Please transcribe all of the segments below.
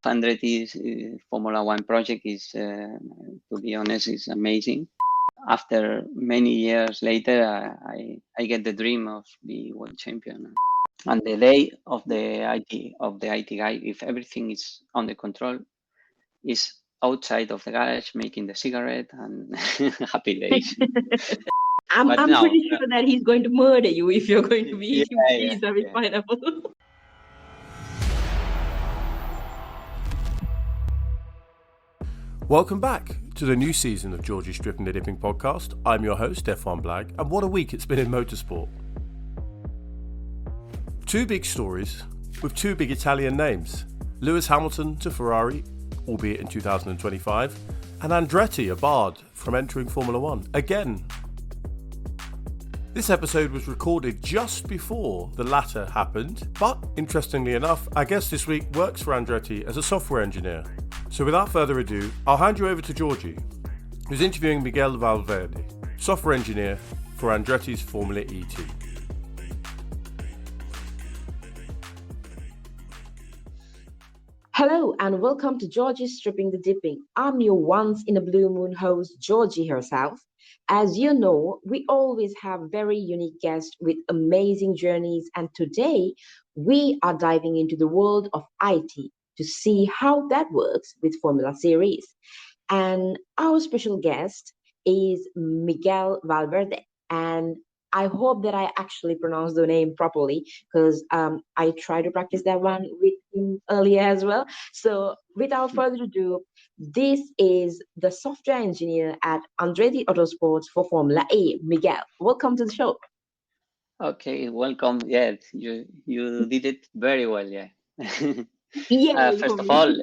Andretti's Formula One project is, to be honest, is amazing. After many years later, I get the dream of be world champion. And the day of the IT guy, if everything is under control, is outside of the garage making the cigarette and happy days. I'm no, pretty sure that he's going to murder you if you're going to be eating pizza with pineapple. Welcome back to the new season of Jorgy Stripping the Dipping podcast. I'm your host, F1 Blag, and what a week it's been in motorsport. Two big stories with two big Italian names. Lewis Hamilton to Ferrari, albeit in 2025, and Andretti barred from entering Formula One again. This episode was recorded just before the latter happened, but interestingly enough, our guest this week works for Andretti as a software engineer. So without further ado, I'll hand you over to Jorgy, who's interviewing Miguel Valverde, software engineer for Andretti's Formula E team. Hello and welcome to Jorgy Stripping the Dipping. I'm your once in a blue moon host, Jorgy herself. As you know, we always have very unique guests with amazing journeys, and today we are diving into the world of IT to see how that works with Formula Series. And our special guest is Miguel Valverde, and I hope that I actually pronounced the name properly because I tried to practice that one with him earlier as well. So without further ado, this is the software engineer at Andretti Autosports for Formula E. Miguel, welcome to the show. Okay, welcome. Yeah, you did it very well. Yeah. First of all,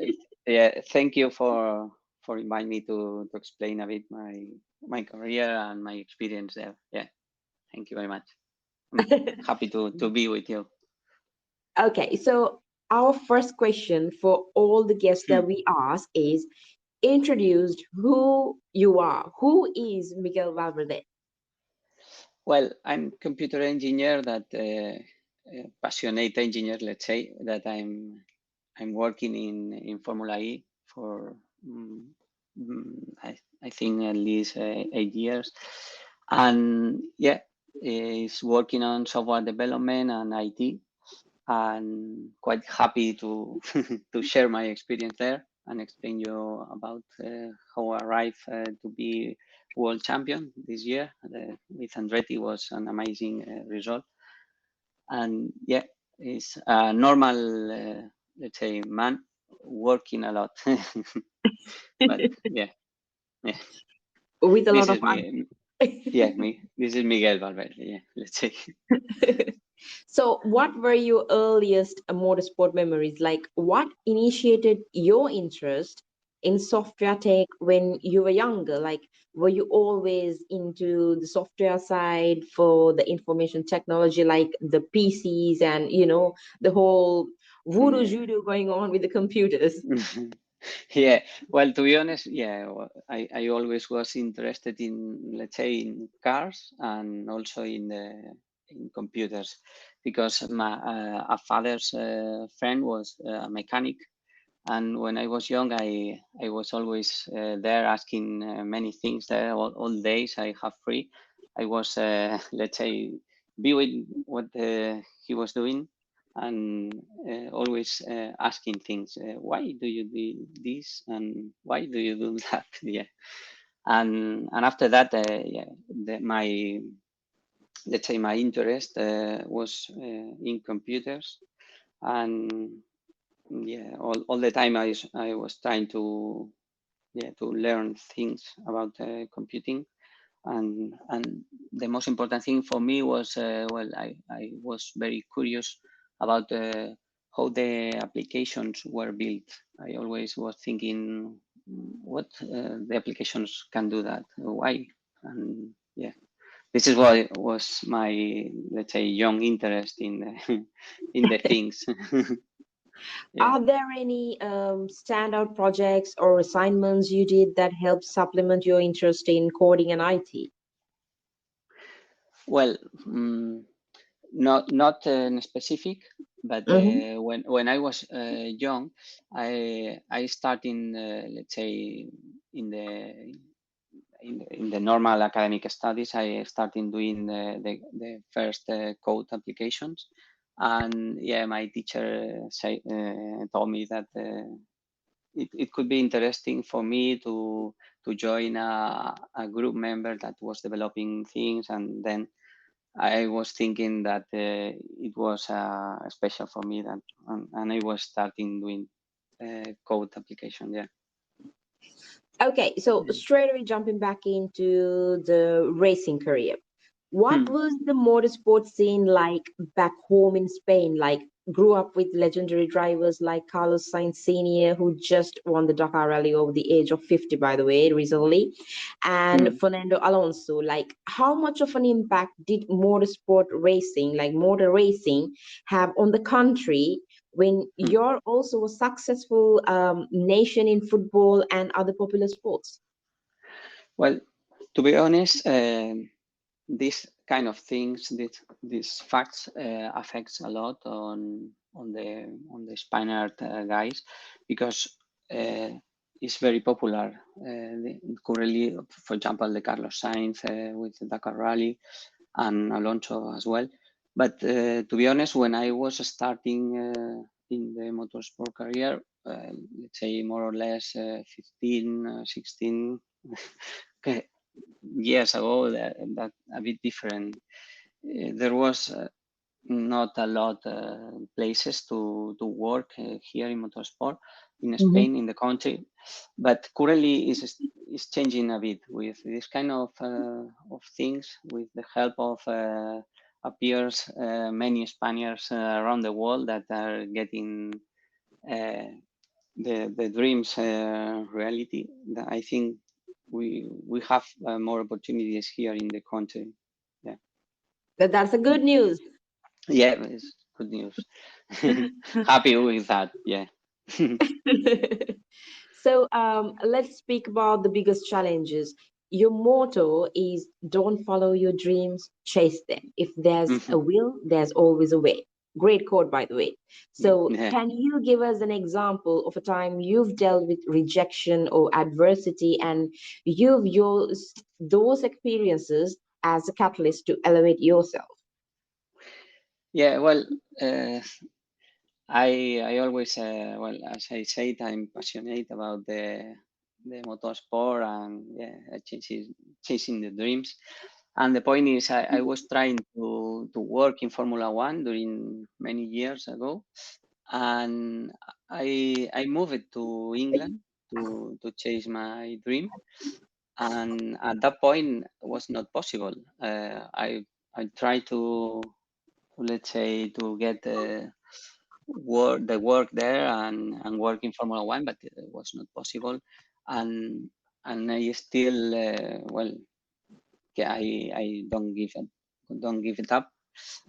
thank you for inviting me to explain a bit my career and my experience there. Yeah. Thank you very much. I'm happy to be with you. Okay, so our first question for all the guests that we ask is introduce who you are. Who is Miguel Valverde? Well, I'm computer engineer, that passionate engineer, let's say, that I'm working in Formula E for I think at least 8 years, and yeah, is working on software development and IT, and quite happy to to share my experience there and explain you about how I arrived to be world champion this year with Andretti. Was an amazing result, and yeah, it's a normal let's say man working a lot. But yeah. With a this lot is of me. This is Miguel Valverde. Yeah, let's say. So what were your earliest motorsport memories? Like, what initiated your interest in software tech when you were younger? Like, were you always into the software side for the information technology, like the PCs and, the whole voodoo judo going on with the computers? Yeah, well, to be honest, I always was interested in, let's say, in cars and also in computers, because my a father's friend was a mechanic, and when I was young, I was always there asking many things there. All days I have free, I was let's say viewing what he was doing, and always asking things. Why do you do this, and why do you do that? Yeah, and after that, my, let's say, my interest was in computers, and yeah, all the time I was trying to learn things about computing, and the most important thing for me was I was very curious about how the applications were built. I always was thinking what the applications can do that, why, and yeah, this is what was my, let's say, young interest in the things. Yeah. Are there any standout projects or assignments you did that helped supplement your interest in coding and IT? Well, not in specific, But Mm-hmm. when I was young, I started, let's say, in the normal academic studies. I started doing the first code applications, and yeah, my teacher told me that it could be interesting for me to join a group member that was developing things, and then I was thinking that it was special for me, that and I was starting doing code application. Yeah. Okay, so straight away jumping back into the racing career. What Hmm. was the motorsport scene like back home in Spain? Like, grew up with legendary drivers like Carlos Sainz Sr., who just won the Dakar Rally over the age of 50, by the way, recently, and Hmm. Fernando Alonso. Like, how much of an impact did motorsport racing, like motor racing, have on the country when Hmm. you're also a successful nation in football and other popular sports? Well, to be honest, these kind of things, these facts affects a lot on the Spaniard guys, because it's very popular. Currently, for example, the Carlos Sainz with the Dakar Rally, and Alonso as well. But to be honest, when I was starting in the motorsport career, let's say more or less 15, 16 years ago, that a bit different. There was not a lot places to work here in motorsport in Mhm. Spain, in the country, but currently is changing a bit with this kind of things, with the help of appears many Spaniards around the world that are getting uh, the dreams reality. I think we have more opportunities here in the country. Yeah, That's a good news. yeah, it's good news. Happy with that. Yeah. So let's speak about the biggest challenges. Your motto is don't follow your dreams, chase them. If there's a will, there's always a way. Great quote, by the way. So, Yeah. can you give us an example of a time you've dealt with rejection or adversity and you've used those experiences as a catalyst to elevate yourself? Yeah. Well, uh, I always well, as I said, I'm passionate about the motorsport, and yeah, chasing the dreams. And the point is, I was trying to work in Formula One during many years ago, and I moved to England to chase my dream. And at that point, it was not possible. I tried to, let's say, to get the work there and work in Formula One, but it was not possible. And I still well, yeah, I don't give it up,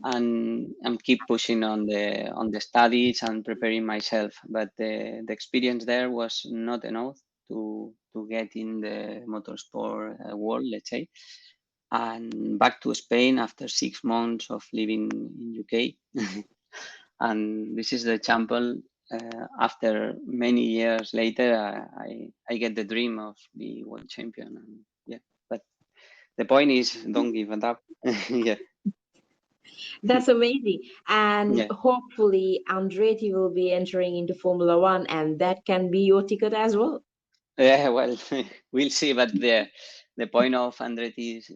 and keep pushing on the studies and preparing myself. But the experience there was not enough to get in the motorsport world, let's say. And back to Spain after 6 months of living in UK. And this is the example. After many years later, I get the dream of be world champion. And yeah, but the point is, don't give it up. Yeah, That's amazing. And yeah, hopefully, Andretti will be entering into Formula One, and that can be your ticket as well. yeah. Well, we'll see. But the point of Andretti's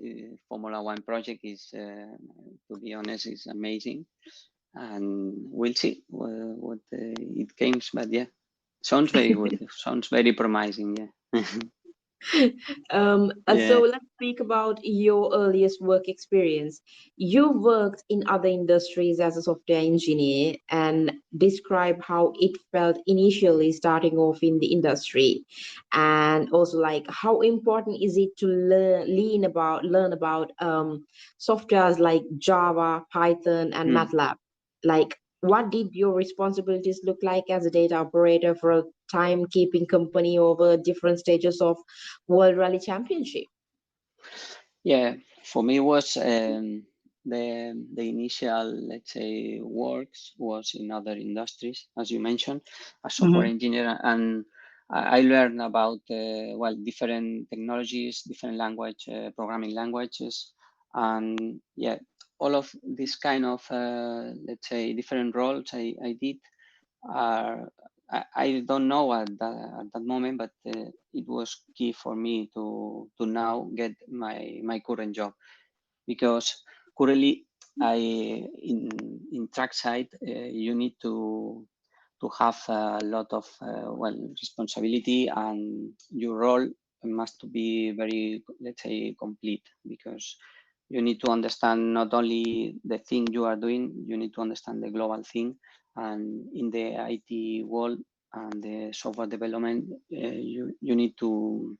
Formula One project is, to be honest, is amazing, and we'll see what it comes. But yeah, sounds very good. Sounds very promising. Yeah. So Yeah. let's speak about your earliest work experience. You worked in other industries as a software engineer and describe how it felt initially starting off in the industry, and also like how important is it to learn about softwares like Java, Python, and Hmm. MATLAB. Like, what did your responsibilities look like as a data operator for a timekeeping company over different stages of World Rally Championship? Yeah, for me it was the initial, let's say, works was in other industries, as you mentioned, as software engineer, and I learned about well, different technologies, different language, programming languages, and yeah, all of this kind of let's say different roles I did are I don't know at that moment, but it was key for me to now get my current job, because currently I in trackside you need to have a lot of well, responsibility, and your role must be very, let's say, complete, because you need to understand not only the thing you are doing, you need to understand the global thing. And in the IT world and the software development, you need to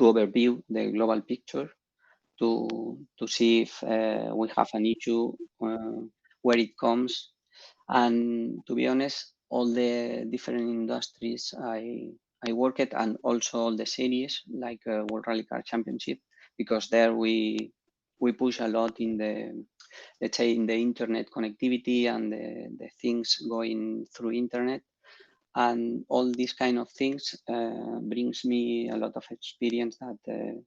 overview the global picture, to see if we have an issue, where it comes. And to be honest, all the different industries I work at, and also all the series like World Rally Car Championship, because there we push a lot in the, let's say, in the internet connectivity and the things going through internet, and all these kind of things brings me a lot of experience that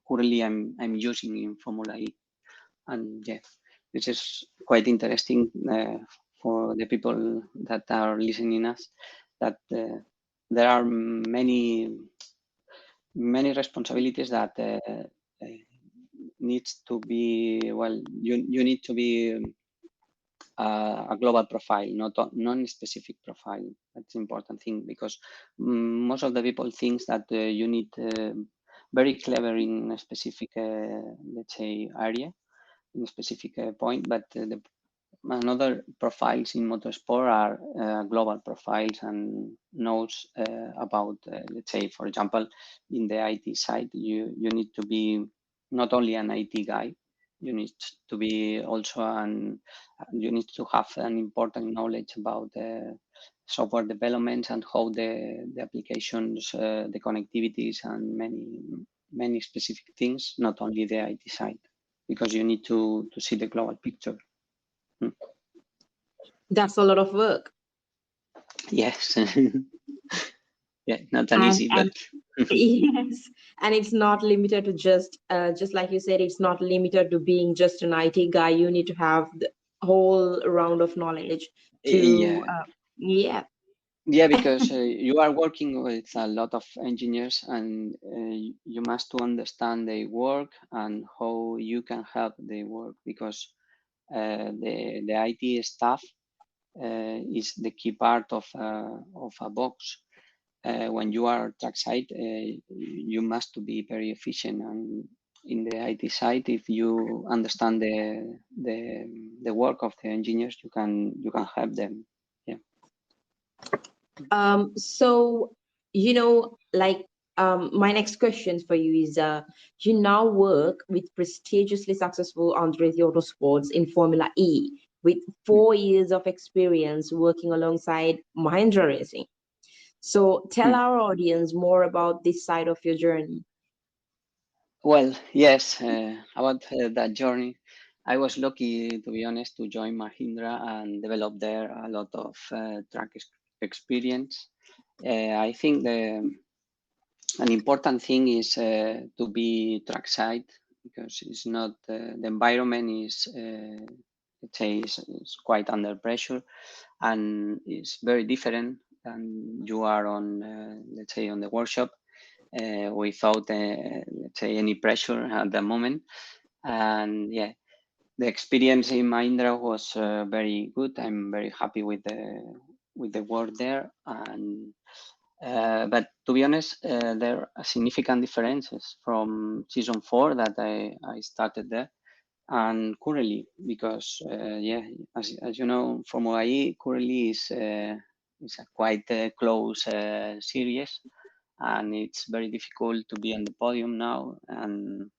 currently I'm using in Formula E. And yeah, this is quite interesting for the people that are listening us, that there are many responsibilities that needs to be, well, you need to be a global profile, not non-specific profile. That's an important thing, because most of the people think that you need very clever in a specific, let's say, area, in a specific point, but another profiles in motorsport are global profiles, and knows about, let's say, for example, in the IT side, you need to be not only an IT guy, you need to be also you need to have an important knowledge about software development and how the applications, the connectivities, and many specific things, not only the IT side, because you need to see the global picture. That's a lot of work. Yes. Yeah, not an easy, but yes, and it's not limited to just like you said, it's not limited to being just an IT guy. You need to have the whole round of knowledge to yeah. Yeah, because you are working with a lot of engineers, and you must to understand their work and how you can help their work, because the IT staff is the key part of a box. When you are trackside, you must be very efficient, and in the IT side, if you understand the work of the engineers, you can help them. Yeah. So like my next question for you is you now work with prestigiously successful Andretti Autosports in Formula E with 4 years of experience working alongside Mahindra Racing. So tell our audience more about this side of your journey. Well, yes, about that journey, I was lucky, to be honest, to join Mahindra and develop there a lot of track experience. I think an important thing is to be trackside, because it's not the environment is, let's say, is quite under pressure, and it's very different than you are on, let's say, on the workshop, without, let's say, any pressure at the moment. And yeah, the experience in Mahindra was very good. I'm very happy with the work there, and but to be honest, there are significant differences from season 4 that I started there and currently, because yeah, as you know, Formula E currently is a quite close series, and it's very difficult to be on the podium now. And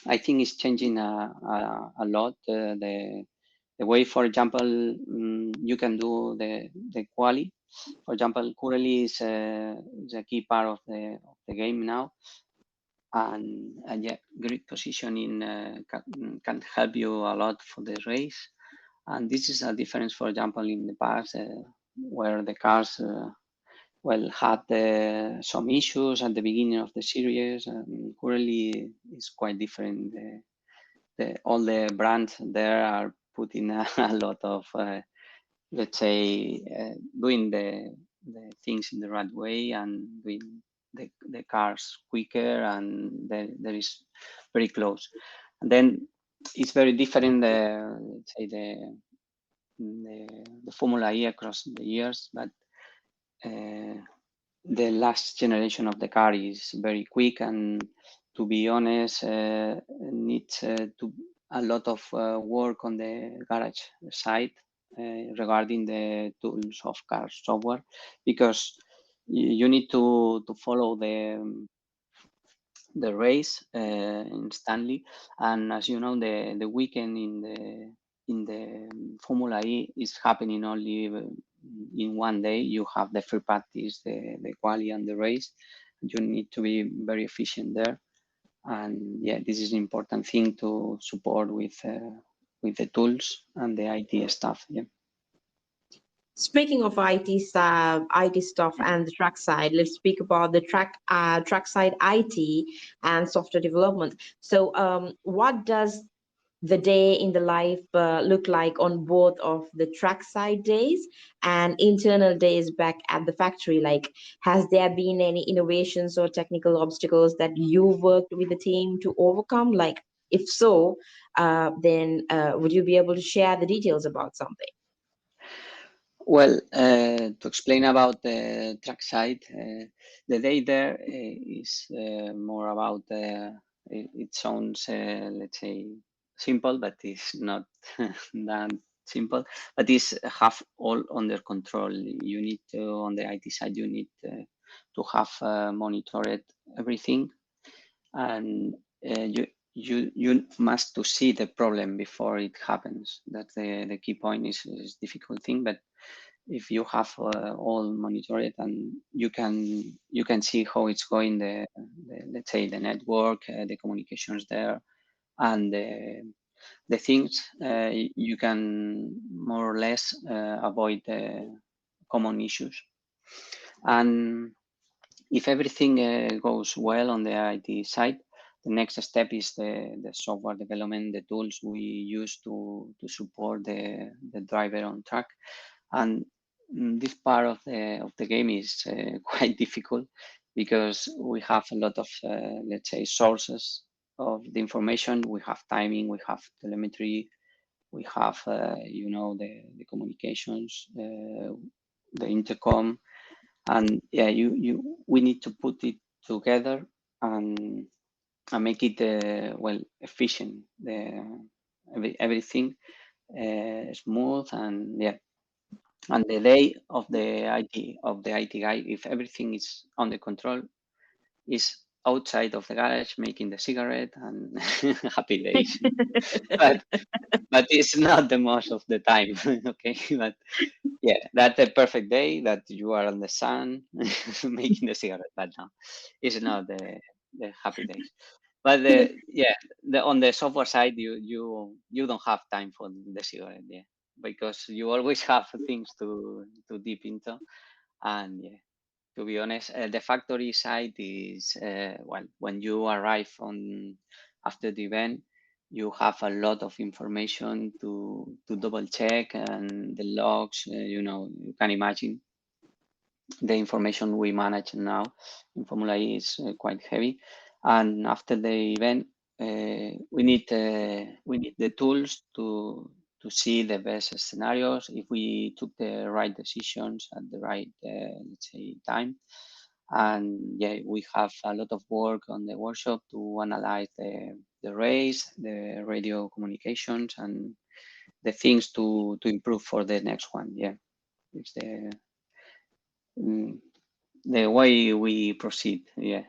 I think it's changing a lot. The way, for example, you can do the quali. For example, currently is a key part of the game now, and yeah, grid positioning can help you a lot for the race. And this is a difference, for example, in the past where the cars had some issues at the beginning of the series, and currently it's quite different. All the brands there are putting a lot of, let's say, doing the things in the right way and doing the cars quicker, and there is very close. And then it's very different, let's say, the Formula E across the years, but the last generation of the car is very quick, and to be honest, needs a lot of work on the garage side regarding the tools of car software, because you need to follow the race instantly. And as you know, the weekend in the Formula E is happening only in one day. You have the free practice, the quali, and the race. You need to be very efficient there. And yeah, this is an important thing to support with the tools and the IT stuff. Yeah. Speaking of IT stuff and the track side, let's speak about the track side IT and software development. So, what does the day in the life look like on both of the trackside days and internal days back at the factory? Like, has there been any innovations or technical obstacles that you worked with the team to overcome? Like, if so, then would you be able to share the details about something? Well, to explain about the track side, the day there is more about, it sounds, let's say, simple, but it's not that simple, but it's have all under control. You need to, on the IT side, you need to have monitored everything, and you must to see the problem before it happens. That's the key point. Is difficult thing, but if you have all monitored, and you can see how it's going, the let's say the network, the communications there, and the things, you can more or less avoid common issues. And if everything goes well on the IT side, the next step is the software development, the tools we use to support the driver on track. And this part of the game is quite difficult, because we have a lot of, let's say, sources of the information. We have timing, we have telemetry, we have, the communications, the intercom, and yeah, we need to put it together and make it efficient. Everything smooth, and yeah. And the day of the IT guy, if everything is under control, is outside of the garage making the cigarette and happy days. but it's not the most of the time. Okay, but yeah, that's a perfect day that you are on the sun making the cigarette. But no, it's not the happy days. But on the software side, you don't have time for the cigarette, yeah, because you always have things to dip into. And yeah, to be honest, the factory side is when you arrive on after the event, you have a lot of information to double check, and the logs. You can imagine the information we manage now in Formula E is quite heavy. And after the event, we need the tools to see the best scenarios, if we took the right decisions at the right, let's say, time. And yeah, we have a lot of work on the workshop to analyze the race, the radio communications, and the things to improve for the next one. Yeah, it's the way we proceed. Yeah.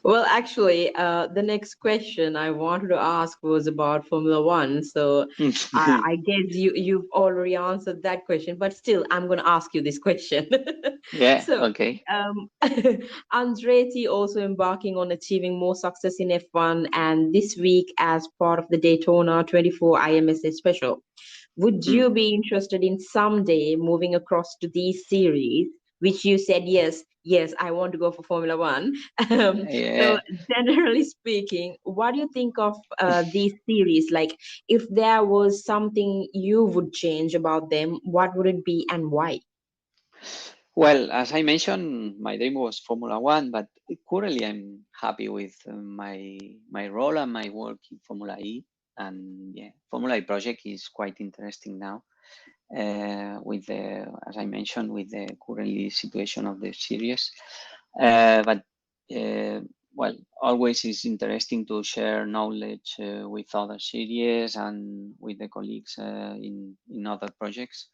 Well, actually, the next question I wanted to ask was about Formula One. So I guess you've already answered that question, but still, I'm going to ask you this question. Yeah, So, okay. Andretti also embarking on achieving more success in F1, and this week, as part of the Daytona 24 IMSA special, would Hmm. you be interested in someday moving across to these series, which you said, yes, yes, I want to go for Formula One? So, Yeah. generally speaking, what do you think of these series? Like, if there was something you would change about them, what would it be and why? Well, as I mentioned, my dream was Formula One, but currently I'm happy with my role and my work in Formula E. And yeah, Formula E project is quite interesting now. With the, as I mentioned, with the currently situation of the series. But well, always is interesting to share knowledge with other series and with the colleagues in other projects.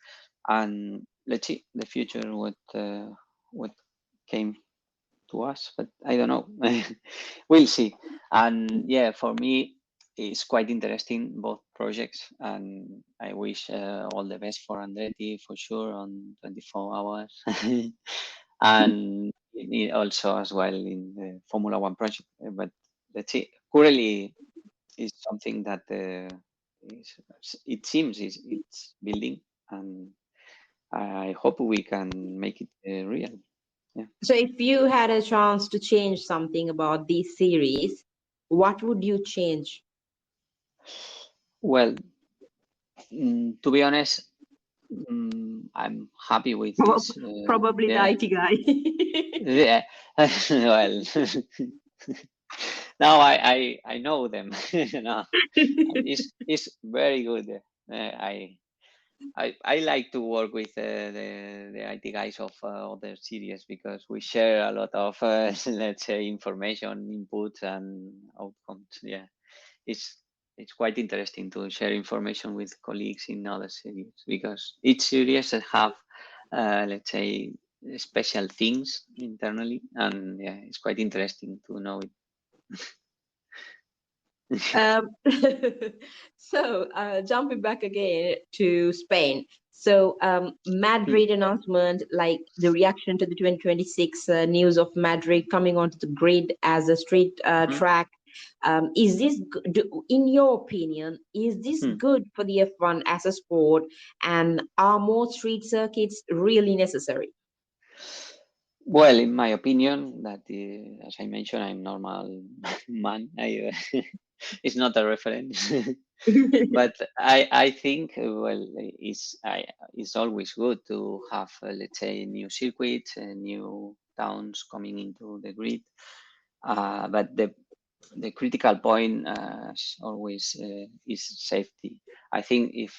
And let's see the future what came to us, but I don't know. We'll see. And yeah, for me, it's quite interesting both projects, and I wish all the best for Andretti for sure on 24 hours, and also as well in the Formula One project. But let's see. Currently, is something that is, it seems it's building, and I hope we can make it real. Yeah. So, if you had a chance to change something about these series, what would you change? Well, to be honest, I'm happy with this. Probably the Yeah, IT guy. yeah. Well, now I know them. You know, and it's very good. I like to work with the IT guys of other series because we share a lot of let's say information, inputs, and outcomes. Yeah, it's it's quite interesting to share information with colleagues in other series because each series have let's say special things internally, and yeah, it's quite interesting to know it. Um, so, jumping back again to Spain. So, Hmm. Madrid announcement, like the reaction to the 2026 news of Madrid coming onto the grid as a street Mhm. track. Is this, in your opinion, is this Hmm. good for the F1 as a sport? And are more street circuits really necessary? Well, in my opinion, that as I mentioned, I'm normal man. It's not a reference, but I think well, it's always good to have let's say new circuits and new towns coming into the grid. But the critical point, as always, is safety. I think if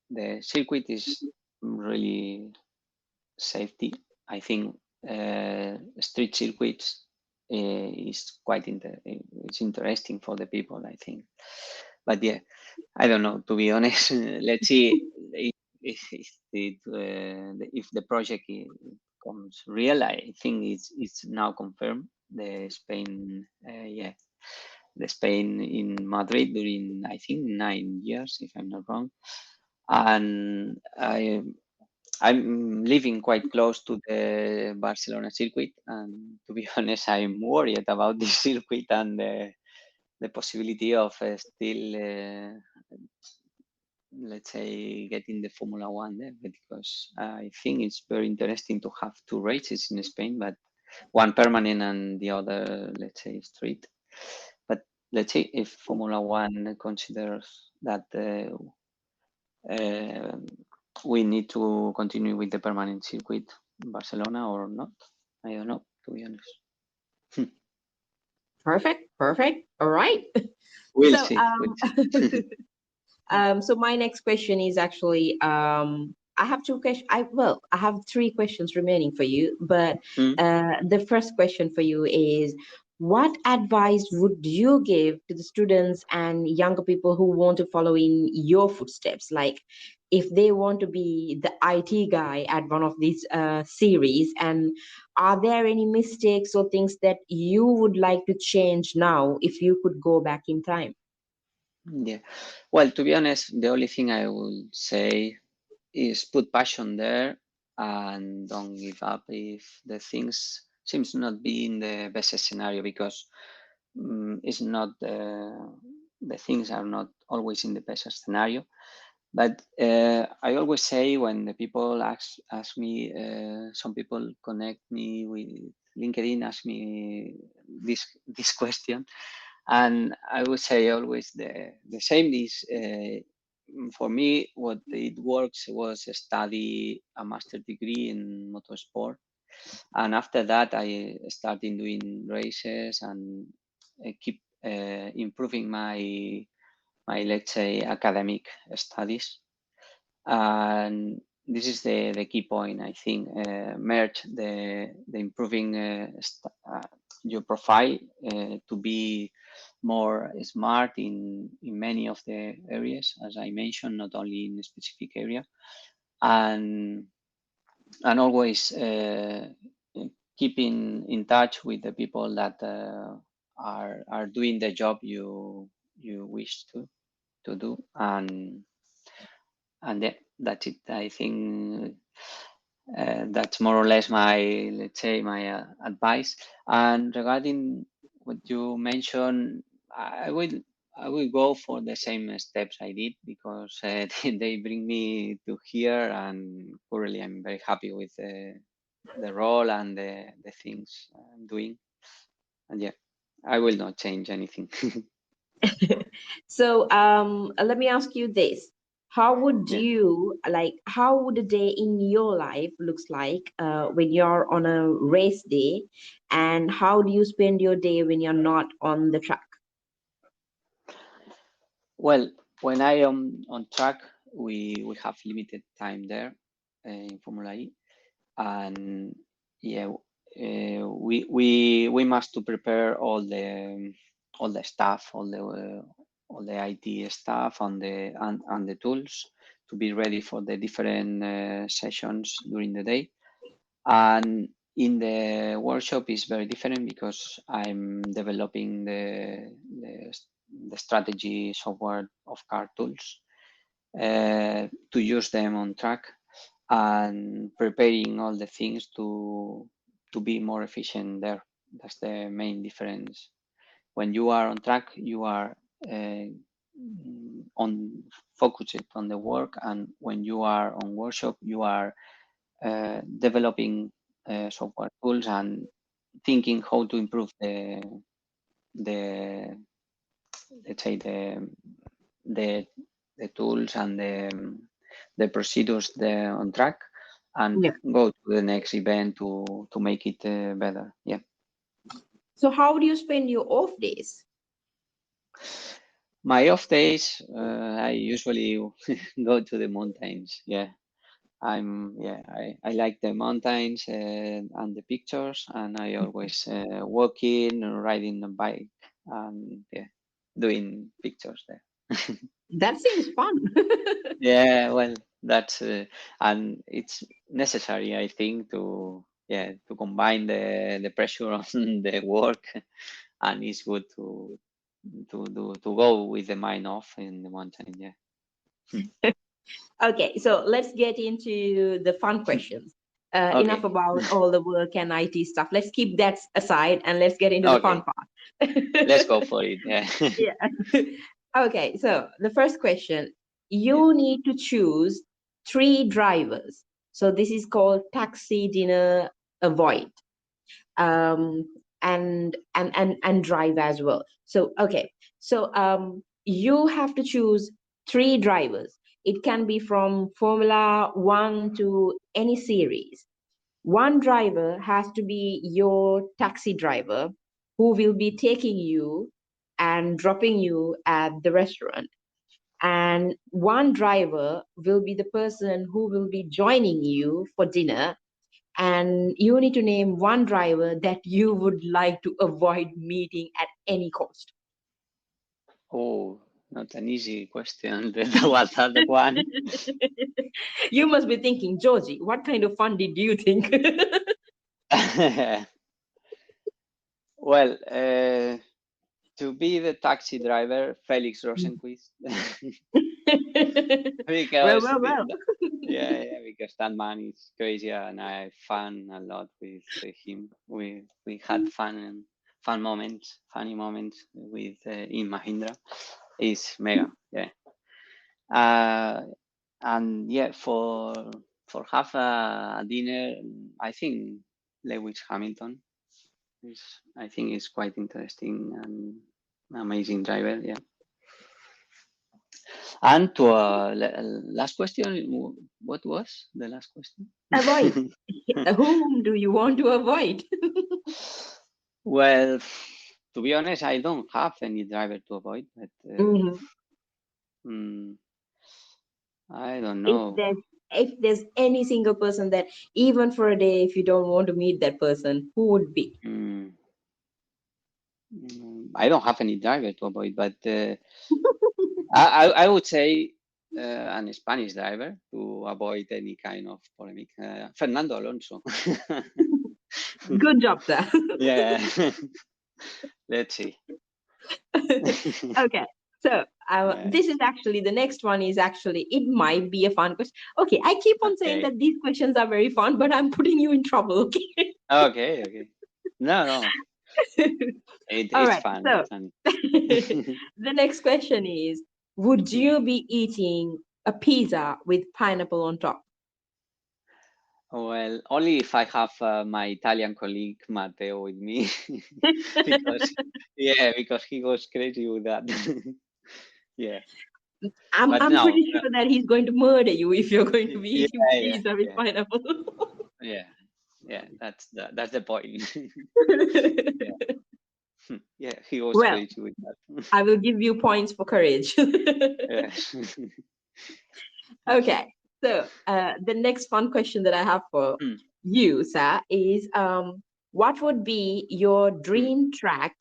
the circuit is really safety, I think street circuits is quite it's interesting for the people, I think. But yeah, I don't know, to be honest. Let's see if the project becomes real. I think it's now confirmed. The Spain, yeah, the Spain in Madrid during I think 9 years, if I'm not wrong. And I'm living quite close to the Barcelona circuit, and to be honest, I'm worried about this circuit and the possibility of still, let's say, getting the Formula One there, because I think it's very interesting to have two races in Spain, but one permanent and the other, let's say, street. But let's see if Formula One considers that uh, we need to continue with the permanent circuit in Barcelona or not. I don't know, to be honest. Perfect, perfect. All right. We'll So, see. We'll see. so my next question is actually, I have two questions. I have three questions remaining for you, but Mm, the first question for you is, what advice would you give to the students and younger people who want to follow in your footsteps? Like, if they want to be the IT guy at one of these series? And are there any mistakes or things that you would like to change now if you could go back in time? Yeah. Well, to be honest, the only thing I will say is put passion there and don't give up if the things seems not be in the best scenario, because it's not the things are not always in the best scenario. But I always say, when the people ask me, some people connect me with LinkedIn, ask me this question, and I would say always the same is, for me, what it works was study a master degree in motorsport. And after that, I started doing races and keep improving my, let's say, academic studies. And this is the key point, I think. Merge the improving your profile to be more smart in many of the areas, as I mentioned, not only in a specific area, and always keeping in touch with the people that are doing the job you wish to do, and that's it. I think that's more or less my, let's say, my advice. And regarding what you mentioned, I will go for the same steps I did, because they bring me to here, and currently I'm very happy with the role and the things I'm doing. And yeah, I will not change anything. So let me ask you this. How would Yeah. how would a day in your life looks like when you're on a race day, and how do you spend your day when you're not on the track? Well, when I am on track, we have limited time there in Formula E, and yeah, we must to prepare all the stuff, all the IT stuff and the tools to be ready for the different sessions during the day. And in the workshop is very different, because I'm developing the strategy software of car tools to use them on track, and preparing all the things to be more efficient there. That's the main difference. When you are on track, you are on focused on the work, and when you are on workshop, you are developing software tools and thinking how to improve the let's say the tools and the procedures there on track, and Yeah. go to the next event to make it better. Yeah. So how do you spend your off days? My off days, I usually go to the mountains. Yeah. I like the mountains and the pictures, and I always walking or riding a bike, and yeah, doing pictures there. That seems fun. Yeah, well, that's and it's necessary, I think, to to combine the pressure on the work, and it's good to go with the mind off in the mountain. Yeah. Okay, so let's get into the fun questions. Enough Okay. about all the work and IT stuff. Let's keep that aside and let's get into the fun Okay. part. Let's go for it. Yeah. Yeah. Okay, so the first question, Yeah. you need to choose three drivers. So this is called taxi dinner avoid. Um, and drive as well. So okay, so you have to choose three drivers. It can be from Formula One to any series. One driver has to be your taxi driver who will be taking you and dropping you at the restaurant. And one driver will be the person who will be joining you for dinner. And you need to name one driver that you would like to avoid meeting at any cost. Oh, not an easy question. That was that one. You must be thinking, Jorgy, what kind of fun did you think? Well, to be the taxi driver, Felix Rosenquist, because well. because that man is crazy, and I had fun a lot with him. We had funny moments with in Mahindra. It's mega, yeah. And yeah, for half a dinner, I think Lewis Hamilton I think is quite interesting and amazing driver, yeah. And to last question, what was the last question? Avoid. Whom do you want to avoid? Well, to be honest, I don't have any driver to avoid, but I don't know. If there's any single person that even for a day, if you don't want to meet that person, who would be? I don't have any driver to avoid, but I would say an Spanish driver to avoid any kind of polemic. Fernando Alonso. Good job, sir. Yeah. Let's see. Okay. So this is actually, the next one is actually, it might be a fun question. Okay, I keep on saying that these questions are very fun, but I'm putting you in trouble, okay? Okay. No. It's fun. So the next question is, would you be eating a pizza with pineapple on top? Well, only if I have my Italian colleague Matteo with me, because he goes crazy with that. Yeah. I'm pretty sure that he's going to murder you if you're going to be eating pizza with pineapple. Yeah, that's the point. Yeah, he goes crazy with that. I will give you points for courage. Okay, so the next fun question that I have for you, sir, is what would be your dream track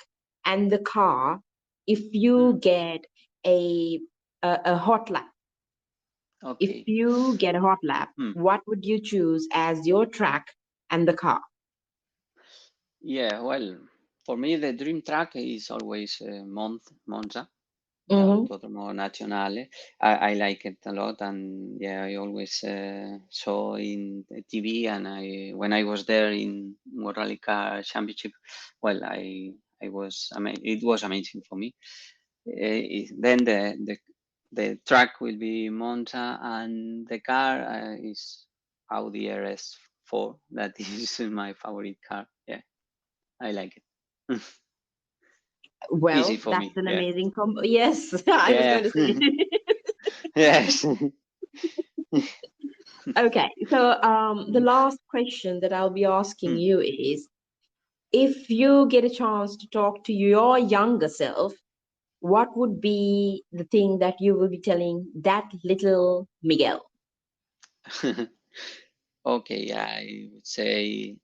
and the car if you get a hot lap? Okay. If you get a hot lap, what would you choose as your track and the car? Yeah, well, for me, the dream track is always Monza, Autodromo Nazionale. I like it a lot, and I always saw in the TV, and when I was there in World Rally Car Championship, well, it was amazing for me. Then the track will be Monza, and the car is Audi RS4. That is my favorite car. Yeah, I like it. Well, easy for that's me. An amazing combo. Yes, I was going to say. Yes. Okay, so the last question that I'll be asking you is, if you get a chance to talk to your younger self, what would be the thing that you will be telling that little Miguel? Okay, I would say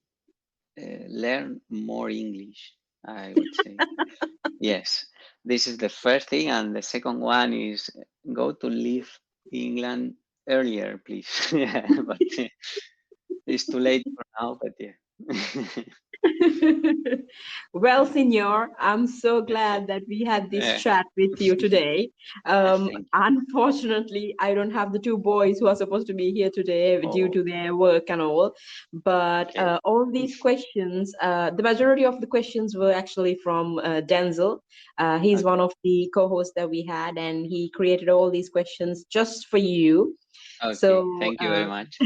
learn more English, I would say. Yes, this is the first thing. And the second one is go to live England earlier, please. Yeah, but it's too late for now, but yeah. Well, Senor, I'm so glad that we had this chat with you today. Unfortunately, I don't have the two boys who are supposed to be here today due to their work and all. But all these questions, the majority of the questions were actually from Denzel. He's one of the co-hosts that we had, and he created all these questions just for you. Okay, so thank you very much.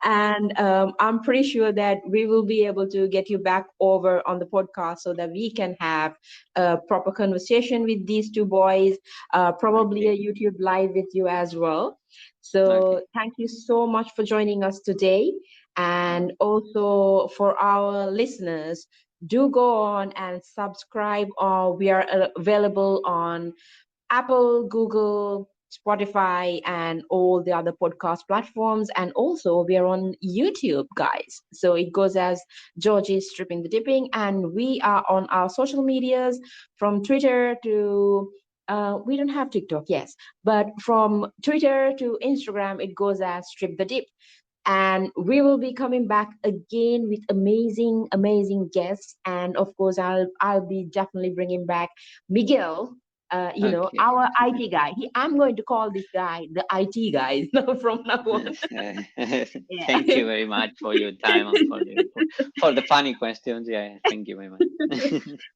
And I'm pretty sure that we will be able to get you back over on the podcast so that we can have a proper conversation with these two boys, probably a YouTube live with you as well. So thank you so much for joining us today. And also for our listeners, do go on and subscribe. We are available on Apple, Google, Spotify, and all the other podcast platforms. And also we are on YouTube, guys. So it goes as Jorgy Stripping the Dipping. And we are on our social medias from Twitter to We don't have TikTok, yes, but from Twitter to Instagram, it goes as Strip the Dip. And we will be coming back again with amazing guests. And of course, I'll be definitely bringing back Miguel. Okay. Our IT guy. I'm going to call this guy the IT guy from now on. Yeah. Thank you very much for your time and for the funny questions. Yeah, thank you very much.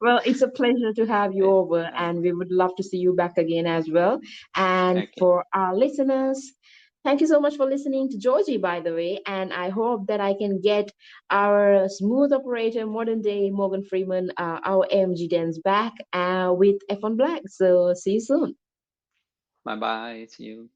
Well, it's a pleasure to have you over, Uh, and we would love to see you back again as well. And okay. for our listeners, thank you so much for listening to Jorgy, by the way. And I hope that I can get our smooth operator, modern day Morgan Freeman, our AMG Dens back with F1 Black. So see you soon. Bye bye. See you.